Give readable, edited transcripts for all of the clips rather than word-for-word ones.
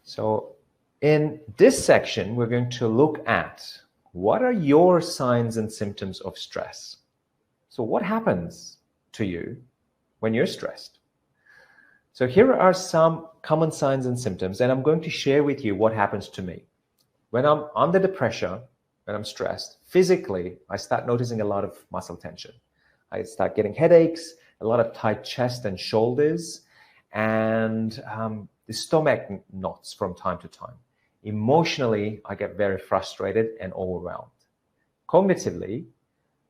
So in this section, we're going to look at what are your signs and symptoms of stress. So what happens to you when you're stressed? So here are some common signs and symptoms, and I'm going to share with you what happens to me. When I'm under the pressure, when I'm stressed, physically, I start noticing a lot of muscle tension. I start getting headaches, a lot of tight chest and shoulders, and the stomach knots from time to time. Emotionally, I get very frustrated and overwhelmed. Cognitively,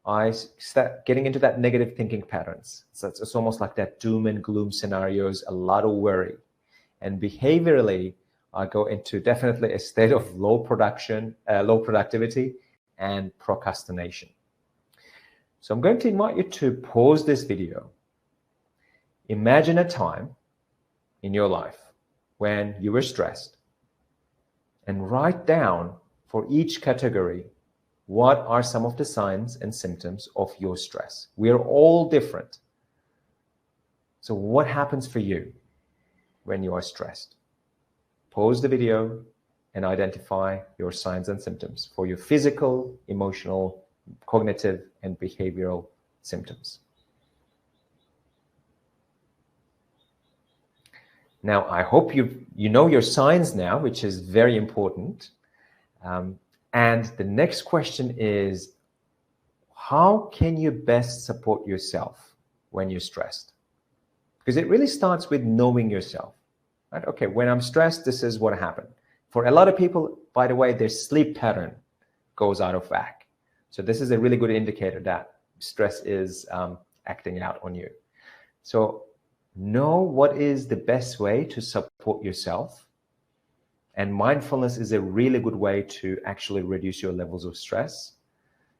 I start getting into that negative thinking patterns. So it's almost like that doom and gloom scenarios, a lot of worry. And behaviorally, I go into definitely a state of low productivity and procrastination. So I'm going to invite you to pause this video. Imagine a time in your life when you were stressed and write down for each category what are some of the signs and symptoms of your stress. We are all different. So what happens for you when you are stressed? Pause the video and identify your signs and symptoms for your physical, emotional, cognitive, and behavioral symptoms. Now, I hope you know your signs now, which is very important. And the next question is, how can you best support yourself when you're stressed? Because it really starts with knowing yourself. Right? Okay, when I'm stressed, this is what happened. For a lot of people, by the way, their sleep pattern goes out of whack. So this is a really good indicator that stress is acting out on you. So know what is the best way to support yourself. And mindfulness is a really good way to actually reduce your levels of stress.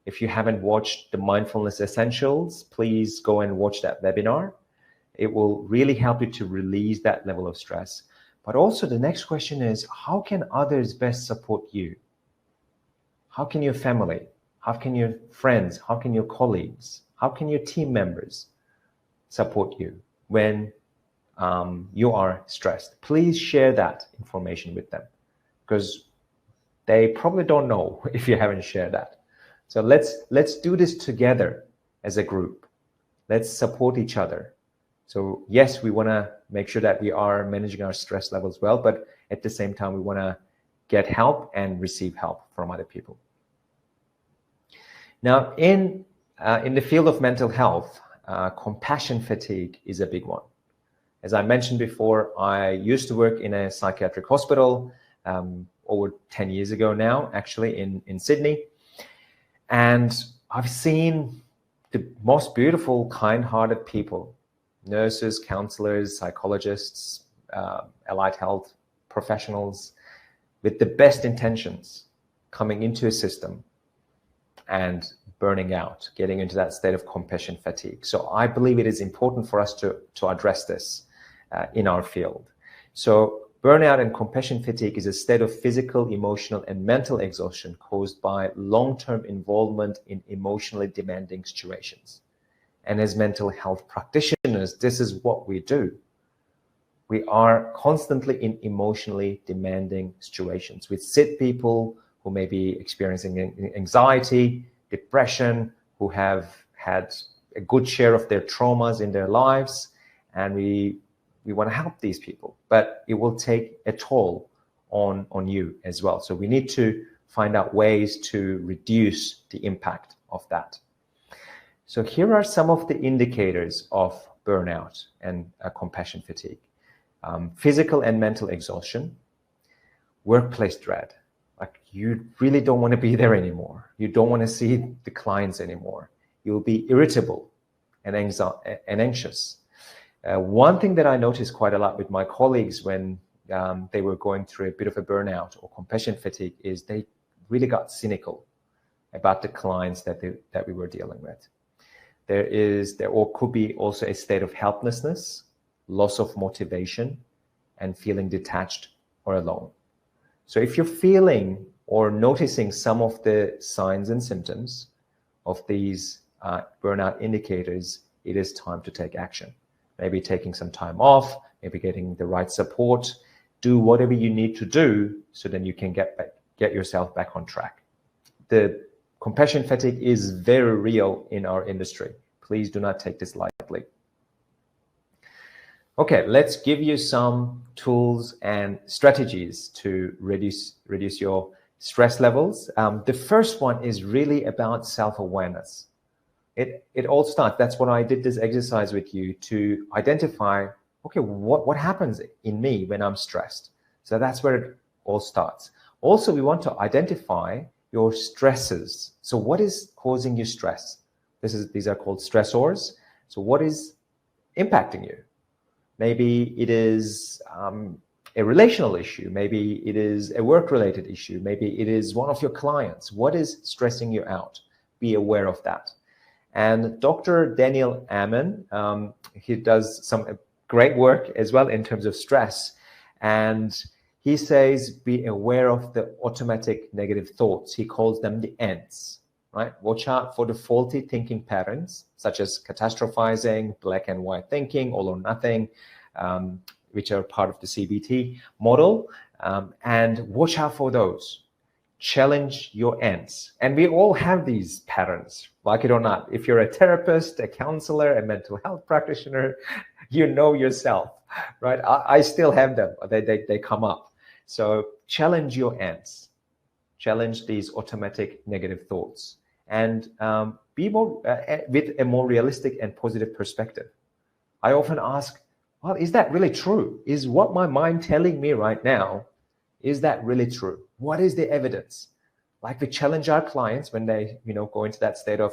If you haven't watched the Mindfulness Essentials, please go and watch that webinar. It will really help you to release that level of stress. But also the next question is, how can others best support you? How can your family, how can your friends, how can your colleagues, how can your team members support you when you are stressed? Please share that information with them, because they probably don't know if you haven't shared that. So let's do this together as a group. Let's support each other. So yes, we want to make sure that we are managing our stress levels well, but at the same time, we want to get help and receive help from other people. Now, in the field of mental health, compassion fatigue is a big one. As I mentioned before, I used to work in a psychiatric hospital over 10 years ago now, actually, in Sydney. And I've seen the most beautiful, kind-hearted people, nurses, counselors, psychologists, allied health professionals, with the best intentions coming into a system and burning out, getting into that state of compassion fatigue. So I believe it is important for us to address this in our field. So burnout and compassion fatigue is a state of physical, emotional, and mental exhaustion caused by long-term involvement in emotionally demanding situations. And as mental health practitioners, this is what we do. We are constantly in emotionally demanding situations. We sit people who may be experiencing anxiety, depression, who have had a good share of their traumas in their lives, and we want to help these people, but it will take a toll on you as well. So we need to find out ways to reduce the impact of that. So here are some of the indicators of burnout and compassion fatigue. Physical and mental exhaustion, workplace dread. Like you really don't want to be there anymore. You don't want to see the clients anymore. You'll be irritable and anxious. One thing that I noticed quite a lot with my colleagues when they were going through a bit of a burnout or compassion fatigue is they really got cynical about the clients that we were dealing with. There could be also a state of helplessness, loss of motivation, and feeling detached or alone. So if you're feeling or noticing some of the signs and symptoms of these burnout indicators, it is time to take action. Maybe taking some time off, maybe getting the right support, do whatever you need to do so then you can get yourself back on track. The compassion fatigue is very real in our industry. Please do not take this lightly. Okay, let's give you some tools and strategies to reduce your stress levels. The first one is really about self-awareness. It all starts, that's what I did this exercise with you, to identify, okay, what happens in me when I'm stressed? So that's where it all starts. Also, we want to identify your stressors. So what is causing you stress? These are called stressors. So what is impacting you? Maybe it is a relational issue. Maybe it is a work-related issue. Maybe it is one of your clients. What is stressing you out? Be aware of that. And Dr. Daniel Amen, he does some great work as well in terms of stress. And he says, be aware of the automatic negative thoughts. He calls them the ants, right? Watch out for the faulty thinking patterns, such as catastrophizing, black and white thinking, all or nothing, which are part of the CBT model. And watch out for those. Challenge your ends. And we all have these patterns, like it or not. If you're a therapist, a counselor, a mental health practitioner, you know yourself, right? I still have them. They come up. So challenge your ends. Challenge these automatic negative thoughts. And be more with a more realistic and positive perspective. I often ask, well, is that really true? Is what my mind telling me right now, is that really true? What is the evidence? Like we challenge our clients when they, go into that state of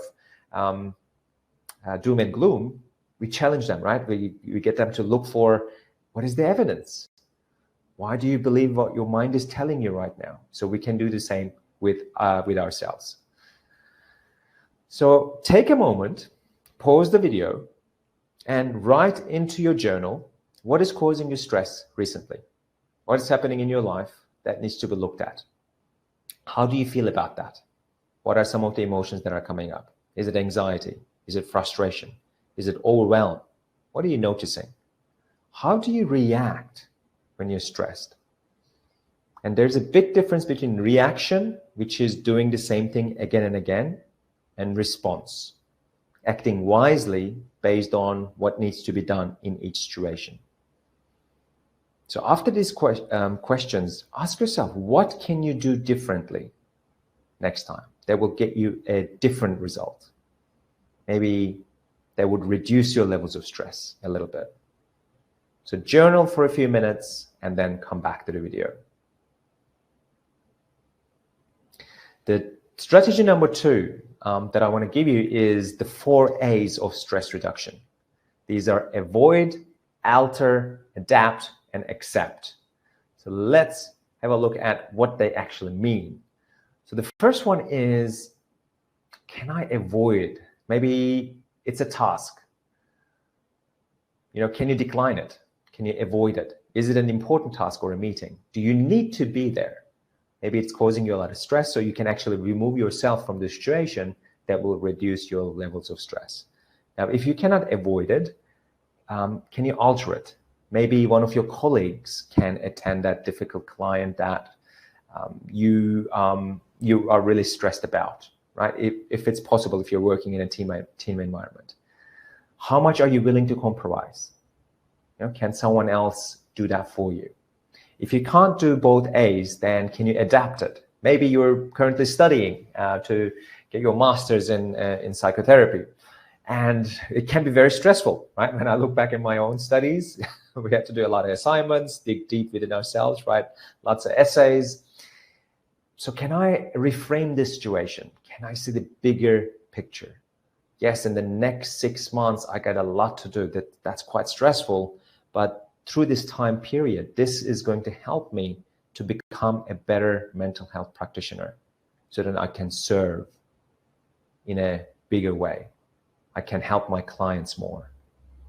doom and gloom. We challenge them, right? We get them to look for, what is the evidence? Why do you believe what your mind is telling you right now? So we can do the same with ourselves. So take a moment, pause the video, and write into your journal what is causing you stress recently. What is happening in your life that needs to be looked at? How do you feel about that? What are some of the emotions that are coming up? Is it anxiety? Is it frustration? Is it overwhelm? What are you noticing? How do you react when you're stressed? And there's a big difference between reaction, which is doing the same thing again and again, and response, acting wisely based on what needs to be done in each situation. So after these questions, ask yourself, what can you do differently next time that will get you a different result? Maybe that would reduce your levels of stress a little bit. So journal for a few minutes and then come back to the video. The strategy number 2 that I want to give you is the 4 A's of stress reduction. These are avoid, alter, adapt, and accept. So let's have a look at what they actually mean. So the first one is, can I avoid? Maybe it's a task. Can you decline it? Can you avoid it? Is it an important task or a meeting? Do you need to be there? Maybe it's causing you a lot of stress, so you can actually remove yourself from the situation that will reduce your levels of stress. Now, if you cannot avoid it, can you alter it? Maybe one of your colleagues can attend that difficult client that you are really stressed about, right? If it's possible, if you're working in a team environment. How much are you willing to compromise? Can someone else do that for you? If you can't do both A's, then can you adapt it? Maybe you're currently studying to get your master's in psychotherapy. And it can be very stressful, right? When I look back at my own studies, we had to do a lot of assignments, dig deep within ourselves, write lots of essays. So can I reframe this situation? Can I see the bigger picture? Yes, in the next 6 months, I got a lot to do. That's quite stressful. But through this time period, this is going to help me to become a better mental health practitioner so that I can serve in a bigger way. I can help my clients more.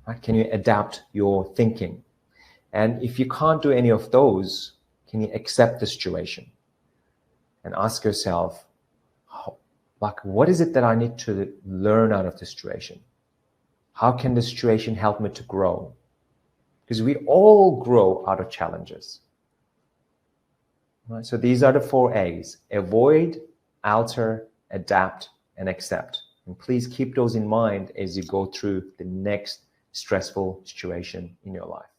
Right? Can you adapt your thinking? And if you can't do any of those, can you accept the situation? And ask yourself, what is it that I need to learn out of the situation? How can the situation help me to grow? Because we all grow out of challenges. Right? So these are the 4 A's: avoid, alter, adapt, and accept. And please keep those in mind as you go through the next stressful situation in your life.